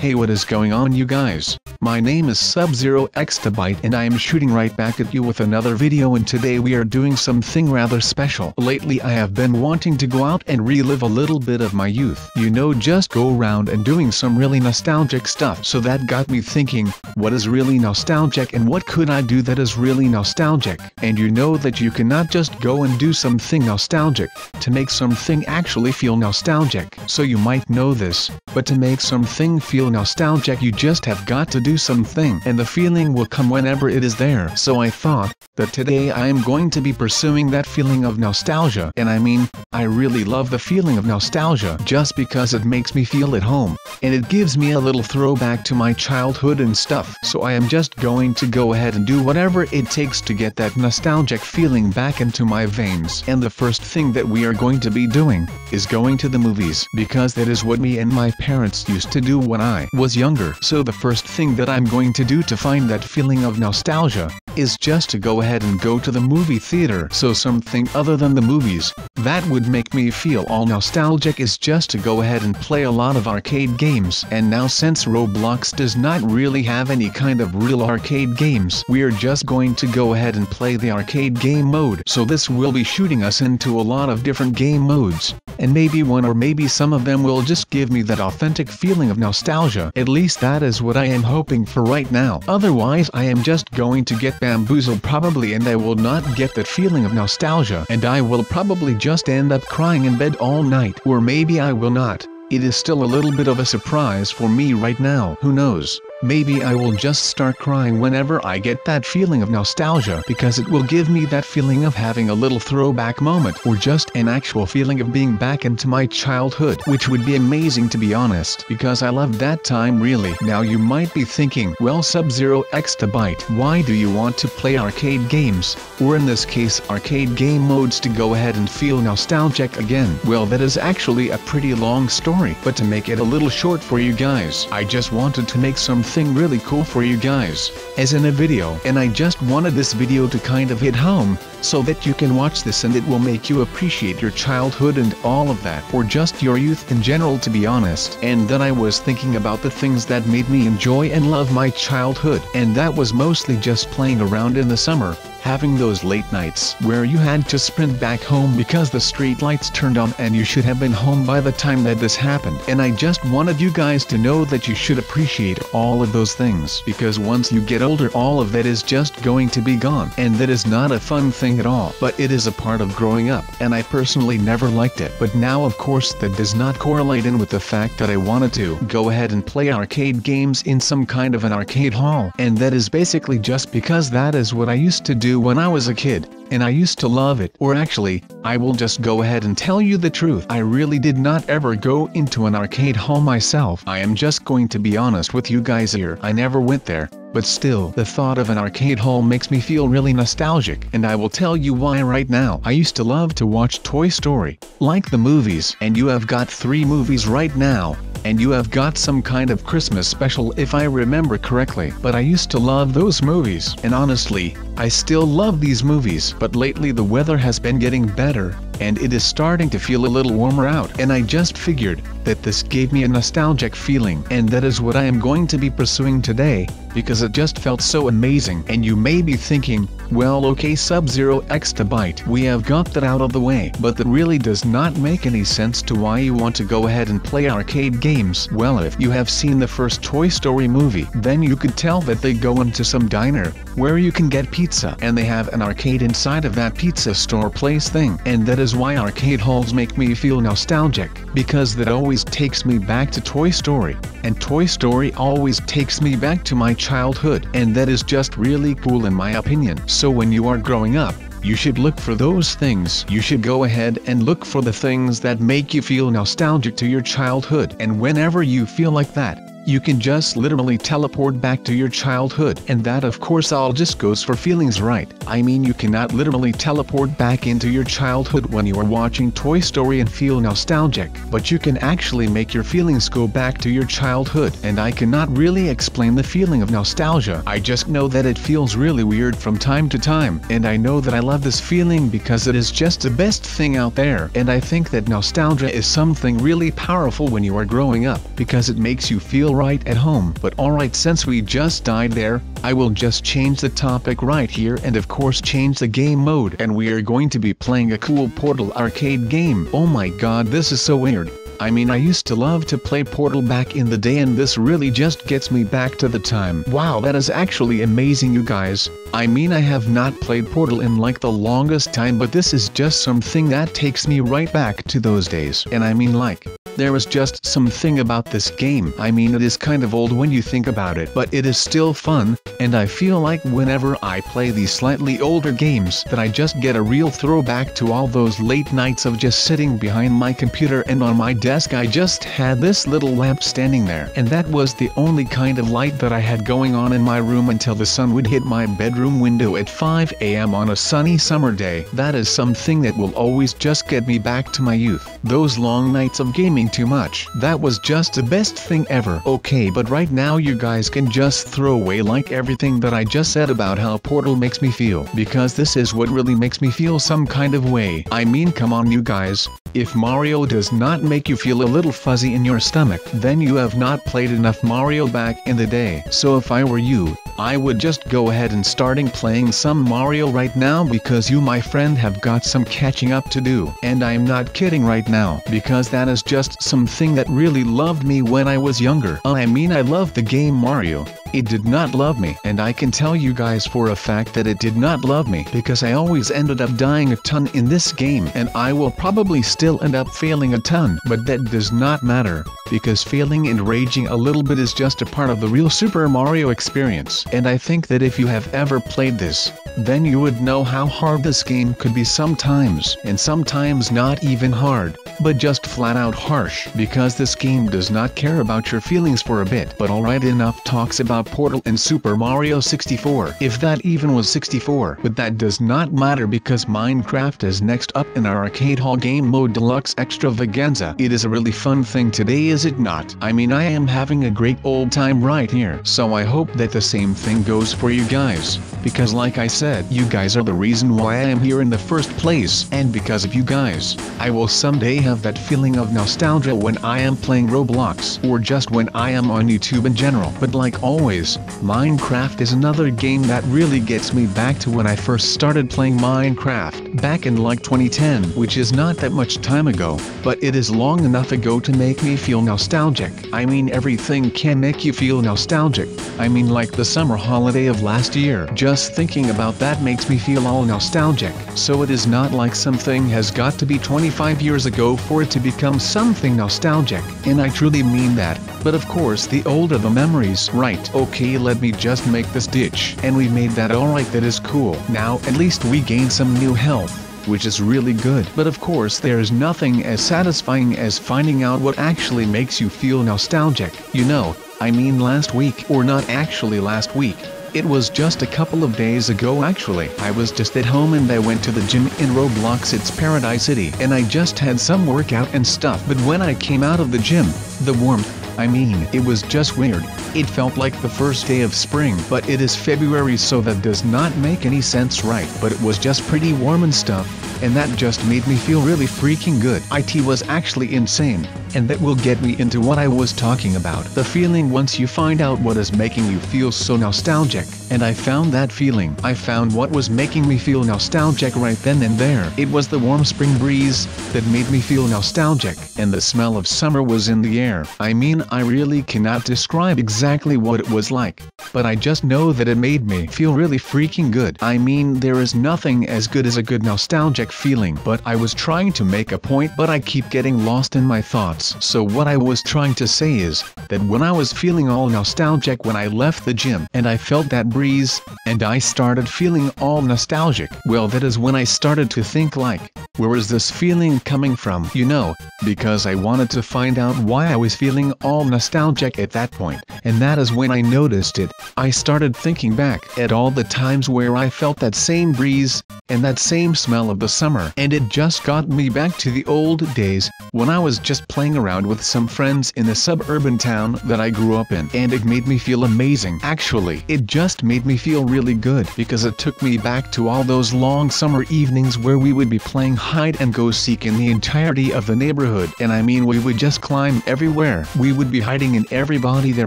Hey, what is going on, you guys? My name is SubZeroExtabyte and I am shooting right back at you with another video, and today we are doing something rather special. Lately I have been wanting to go out and relive a little bit of my youth. You know, just go around and doing some really nostalgic stuff. So that got me thinking, what is really nostalgic and what could I do that is really nostalgic? And you know that you cannot just go and do something nostalgic to make something actually feel nostalgic. So you might know this, but to make something feel nostalgic you just have got to do something, and the feeling will come whenever it is there. So I thought that today I am going to be pursuing that feeling of nostalgia, and I mean, I really love the feeling of nostalgia just because it makes me feel at home, and it gives me a little throwback to my childhood and stuff. So I am just going to go ahead and do whatever it takes to get that nostalgic feeling back into my veins. And the first thing that we are going to be doing is going to the movies, because that is what me and my parents used to do when I was younger. So the first thing that I'm going to do to find that feeling of nostalgia is just to go ahead and go to the movie theater. So something other than the movies that would make me feel all nostalgic is just to go ahead and play a lot of arcade games. And now, since Roblox does not really have any kind of real arcade games, we are just going to go ahead and play the arcade game mode. So this will be shooting us into a lot of different game modes, and maybe one or maybe some of them will just give me that authentic feeling of nostalgia. At least that is what I am hoping for right now. Otherwise I am just going to get bamboozled probably, and I will not get that feeling of nostalgia, and I will probably just end up crying in bed all night. Or maybe I will not. It is still a little bit of a surprise for me right now. Who knows? Maybe I will just start crying whenever I get that feeling of nostalgia, because it will give me that feeling of having a little throwback moment, or just an actual feeling of being back into my childhood, which would be amazing, to be honest, because I loved that time really. Now you might be thinking, well, SubZeroExtabyte, why do you want to play arcade games, or in this case arcade game modes, to go ahead and feel nostalgic again? Well, that is actually a pretty long story, but to make it a little short for you guys, I just wanted to make something really cool for you guys as in a video, and I just wanted this video to kind of hit home so that you can watch this and it will make you appreciate your childhood and all of that, or just your youth in general, to be honest. And then I was thinking about the things that made me enjoy and love my childhood, and that was mostly just playing around in the summer, having those late nights where you had to sprint back home because the street lights turned on and you should have been home by the time that this happened. And I just wanted you guys to know that you should appreciate all of those things, because once you get older all of that is just going to be gone, and that is not a fun thing at all, but it is a part of growing up, and I personally never liked it. But now of course that does not correlate in with the fact that I wanted to go ahead and play arcade games in some kind of an arcade hall, and that is basically just because that is what I used to do when I was a kid, and I used to love it. Or actually, I will just go ahead and tell you the truth, I really did not ever go into an arcade hall myself. I am just going to be honest with you guys here, I never went there. But still, the thought of an arcade hall makes me feel really nostalgic, and I will tell you why right now. I used to love to watch Toy Story, like the movies, and you have got 3 movies right now, and you have got some kind of Christmas special if I remember correctly. But I used to love those movies, and honestly, I still love these movies. But lately the weather has been getting better, and it is starting to feel a little warmer out, and I just figured that this gave me a nostalgic feeling, and that is what I am going to be pursuing today, because it just felt so amazing. And you may be thinking, well, okay, SubZeroExtabyte, we have got that out of the way, but that really does not make any sense to why you want to go ahead and play arcade games. Well, if you have seen the first Toy Story movie, then you could tell that they go into some diner where you can get pizza, and they have an arcade inside of that pizza store place thing, and that is why arcade halls make me feel nostalgic, because that always takes me back to Toy Story, and Toy Story always takes me back to my childhood, and that is just really cool in my opinion. So when you are growing up, you should look for those things. You should go ahead and look for the things that make you feel nostalgic to your childhood, and whenever you feel like that, you can just literally teleport back to your childhood. And that of course all just goes for feelings, right? I mean, you cannot literally teleport back into your childhood when you are watching Toy Story and feel nostalgic, but you can actually make your feelings go back to your childhood. And I cannot really explain the feeling of nostalgia, I just know that it feels really weird from time to time, and I know that I love this feeling because it is just the best thing out there. And I think that nostalgia is something really powerful when you are growing up, because it makes you feel feel right at home. But alright, since we just died there, I will just change the topic right here and of course change the game mode, and we are going to be playing a cool Portal arcade game. Oh my god, this is so weird. I mean, I used to love to play Portal back in the day, and this really just gets me back to the time. Wow, that is actually amazing, you guys. I mean, I have not played Portal in like the longest time, but this is just something that takes me right back to those days. And I mean, like, there is just something about this game. I mean, it is kind of old when you think about it, but it is still fun, and I feel like whenever I play these slightly older games that I just get a real throwback to all those late nights of just sitting behind my computer, and on my desk I just had this little lamp standing there, and that was the only kind of light that I had going on in my room until the sun would hit my bedroom window at 5 AM on a sunny summer day. That is something that will always just get me back to my youth. Those long nights of gaming too much. That was just the best thing ever. Okay, but right now you guys can just throw away like everything that I just said about how Portal makes me feel, because this is what really makes me feel some kind of way. I mean, come on you guys. If Mario does not make you feel a little fuzzy in your stomach, then you have not played enough Mario back in the day. So if I were you, I would just go ahead and starting playing some Mario right now, because you, my friend, have got some catching up to do. And I'm not kidding right now, because that is just something that really loved me when I was younger. I mean, I loved the game Mario. It did not love me, and I can tell you guys for a fact that it did not love me, because I always ended up dying a ton in this game, and I will probably still end up failing a ton, but that does not matter, because failing and raging a little bit is just a part of the real Super Mario experience. And I think that if you have ever played this, then you would know how hard this game could be sometimes, and sometimes not even hard, but just flat out harsh, because this game does not care about your feelings for a bit. But alright, enough talks about Portal and Super Mario 64, if that even was 64, but that does not matter, because Minecraft is next up in our arcade hall game mode deluxe extravaganza. It is a really fun thing today, is it not? I mean, I am having a great old time right here, so I hope that the same thing goes for you guys, because like I said, you guys are the reason why I am here in the first place, and because of you guys, I will someday have that feeling of nostalgia when I am playing Roblox, or just when I am on YouTube in general. But like always, Minecraft is another game that really gets me back to when I first started playing Minecraft, back in like 2010, which is not that much time ago, but it is long enough ago to make me feel nostalgic. I mean, everything can make you feel nostalgic. I mean, like the summer holiday of last year. Just thinking about that makes me feel all nostalgic. So it is not like something has got to be 25 years ago for it to become something nostalgic, and I truly mean that. But of course, the older the memories. Right, okay, let me just make this ditch. And we made that. Alright, that is cool. Now, at least we gained some new health, which is really good. But of course, there is nothing as satisfying as finding out what actually makes you feel nostalgic. You know, I mean last week, or not actually last week. It was just a couple of days ago actually. I was just at home and I went to the gym in Roblox, it's Paradise City, and I just had some workout and stuff. But when I came out of the gym, the warmth, I mean, it was just weird. It felt like the first day of spring, but it is February, so that does not make any sense, right? But it was just pretty warm and stuff, and that just made me feel really freaking good. It was actually insane, and that will get me into what I was talking about. The feeling once you find out what is making you feel so nostalgic. And I found that feeling. I found what was making me feel nostalgic right then and there. It was the warm spring breeze that made me feel nostalgic, and the smell of summer was in the air. I mean, I really cannot describe exactly what it was like, but I just know that it made me feel really freaking good. I mean, there is nothing as good as a good nostalgic feeling. But I was trying to make a point, but I keep getting lost in my thoughts. So what I was trying to say is that when I was feeling all nostalgic when I left the gym, and I felt that breeze, and I started feeling all nostalgic, well, that is when I started to think like, where is this feeling coming from? You know, because I wanted to find out why I was feeling all nostalgic at that point, and that is when I noticed it. I started thinking back at all the times where I felt that same breeze, and that same smell of the summer, and it just got me back to the old days, when I was just playing around with some friends in a suburban town that I grew up in, and it made me feel amazing. Actually, it just made me feel really good because it took me back to all those long summer evenings where we would be playing hide and go seek in the entirety of the neighborhood. And I mean, we would just climb everywhere. We would be hiding in everybody their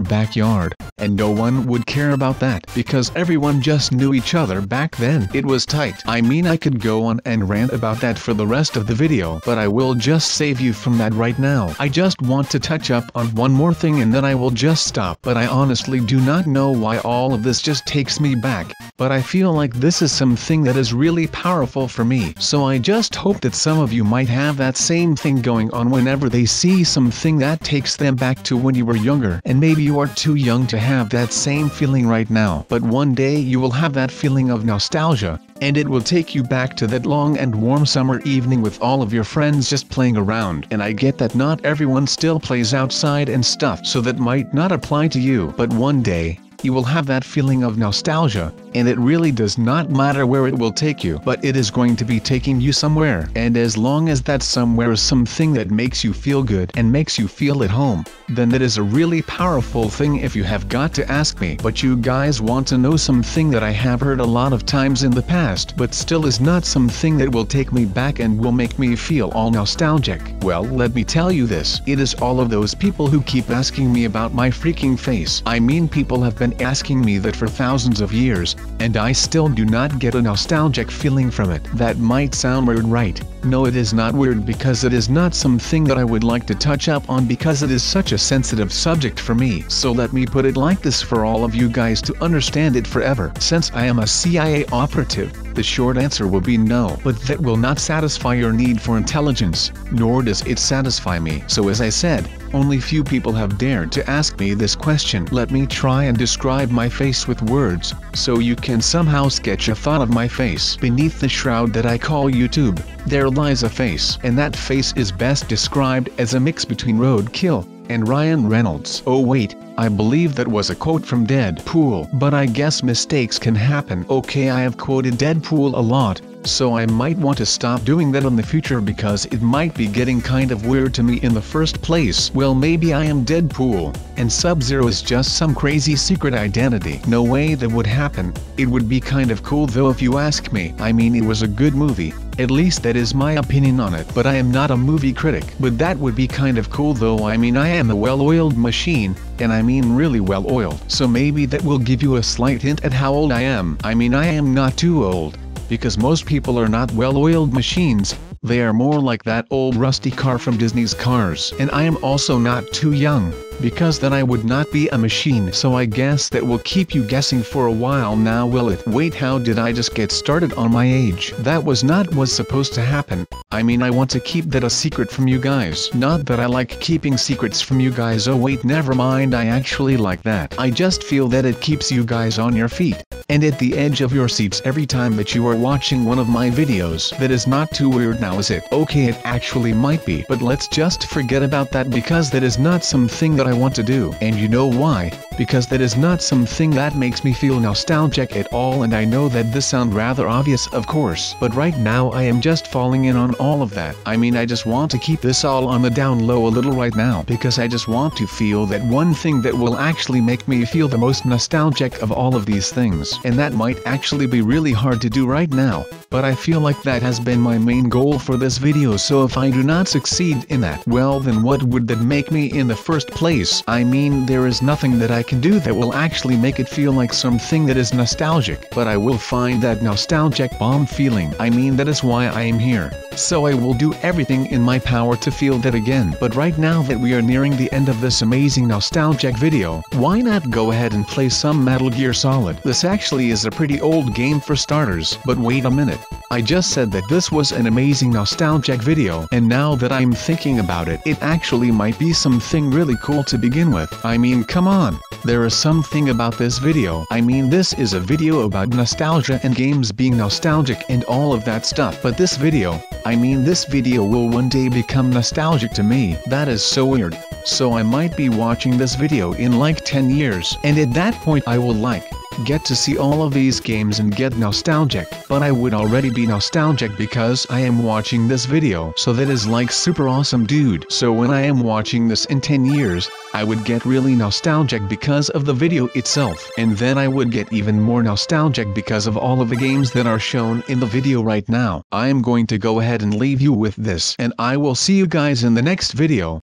backyard, and no one would care about that because everyone just knew each other back then. It was tight. I mean, I could go on and rant about that for the rest of the video, but I will just save you from that right now. I just want to touch up on one more thing and then I will just stop. But I honestly do not know why all of this just takes me back, but I feel like this is something that is really powerful for me. So I just hope that some of you might have that same thing going on whenever they see something that takes them back to when you were younger. And maybe you are too young to have that same feeling right now, but one day you will have that feeling of nostalgia, and it will take you back to that long and warm summer evening with all of your friends just playing around. And I get that not everyone still plays outside and stuff, so that might not apply to you, but one day you will have that feeling of nostalgia, and it really does not matter where it will take you, but it is going to be taking you somewhere. And as long as that somewhere is something that makes you feel good and makes you feel at home, then that is a really powerful thing if you have got to ask me. But you guys want to know something that I have heard a lot of times in the past, but still is not something that will take me back and will make me feel all nostalgic. Well, let me tell you this. It is all of those people who keep asking me about my freaking face. I mean, people have been asking me that for thousands of years, and I still do not get a nostalgic feeling from it. That might sound weird, right? No, it is not weird, because it is not something that I would like to touch up on because it is such a sensitive subject for me. So let me put it like this for all of you guys to understand it forever. Since I am a CIA operative, the short answer will be no. But that will not satisfy your need for intelligence, nor does it satisfy me. So as I said, only few people have dared to ask me this question. Let me try and describe my face with words, so you can somehow sketch a thought of my face. Beneath the shroud that I call YouTube, there lies a face, and that face is best described as a mix between Roadkill and Ryan Reynolds. Oh wait, I believe that was a quote from Deadpool, but I guess mistakes can happen. Okay, I have quoted Deadpool a lot, so I might want to stop doing that in the future because it might be getting kind of weird to me in the first place. Well, maybe I am Deadpool, and Sub-Zero is just some crazy secret identity. No way that would happen. It would be kind of cool though if you ask me. I mean, it was a good movie. At least that is my opinion on it, but I am not a movie critic. But that would be kind of cool though. I mean, I am a well-oiled machine, and I mean really well-oiled. So maybe that will give you a slight hint at how old I am. I mean, I am not too old, because most people are not well-oiled machines. They are more like that old rusty car from Disney's Cars. And I am also not too young, because then I would not be a machine. So I guess that will keep you guessing for a while now, will it? Wait, how did I just get started on my age? That was not what's supposed to happen. I mean, I want to keep that a secret from you guys. Not that I like keeping secrets from you guys. Oh wait, never mind, I actually like that. I just feel that it keeps you guys on your feet and at the edge of your seats every time that you are watching one of my videos. That is not too weird now, is it? Okay, it actually might be, but let's just forget about that because that is not something that I want to do. And you know why? Because that is not something that makes me feel nostalgic at all. And I know that this sounds rather obvious, of course, but right now I am just falling in on all of that. I mean, I just want to keep this all on the down low a little right now, because I just want to feel that one thing that will actually make me feel the most nostalgic of all of these things. And that might actually be really hard to do right now, but I feel like that has been my main goal for this video. So if I do not succeed in that, well then what would that make me in the first place? I mean, there is nothing that I can do that will actually make it feel like something that is nostalgic, but I will find that nostalgic bomb feeling. I mean, that is why I am here. So I will do everything in my power to feel that again. But right now that we are nearing the end of this amazing nostalgic video, why not go ahead and play some Metal Gear Solid? This actually is a pretty old game for starters, but wait a minute. I just said that this was an amazing nostalgic video, and now that I'm thinking about it, it actually might be something really cool to begin with. I mean, come on. There is something about this video. I mean, this is a video about nostalgia and games being nostalgic and all of that stuff. But this video, I mean, this video will one day become nostalgic to me. That is so weird. So I might be watching this video in like 10 years, and at that point I will like get to see all of these games and get nostalgic. But I would already be nostalgic because I am watching this video. So that is like super awesome, dude. So when I am watching this in 10 years, I would get really nostalgic because of the video itself. And then I would get even more nostalgic because of all of the games that are shown in the video right now. I am going to go ahead and leave you with this, and I will see you guys in the next video.